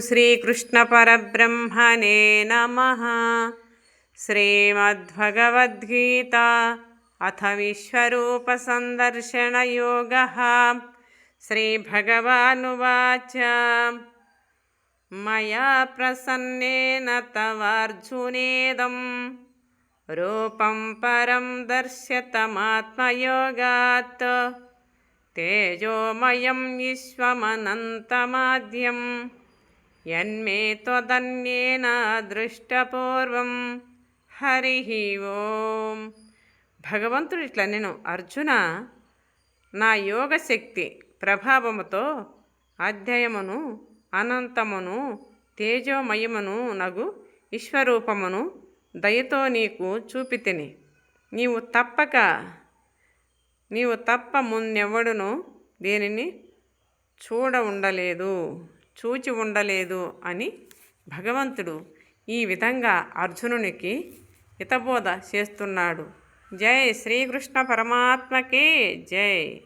श्रीकृष्णपरब्रह्मणे नमः। श्रीमद्भगवद्गीता अथ विश्वरूपसन्दर्शनयोगः। श्रीभगवानुवाच मया प्रसन्नेन तवार्जुनेदं रूपं परं दर्श्यतमात्मयोगात् तेजोमयं विश्वमनन्तमाद्यं यन्मे त्वदन्येन दृष्टपूर्वं హరి ఓం. భగవంతుడు ఇట్లా నేను అర్జున, నా యోగశక్తి ప్రభావముతో అధ్యయమును అనంతమును తేజోమయమును నగు విశ్వరూపమును దయతో నీకు చూపితిని. నీవు తప్ప మున్నెవ్వడును దేనిని చూచి ఉండలేదు అని భగవంతుడు ఈ విధంగా అర్జునునికి హితబోధ చేస్తున్నాడు. జై శ్రీకృష్ణ పరమాత్మకి జై.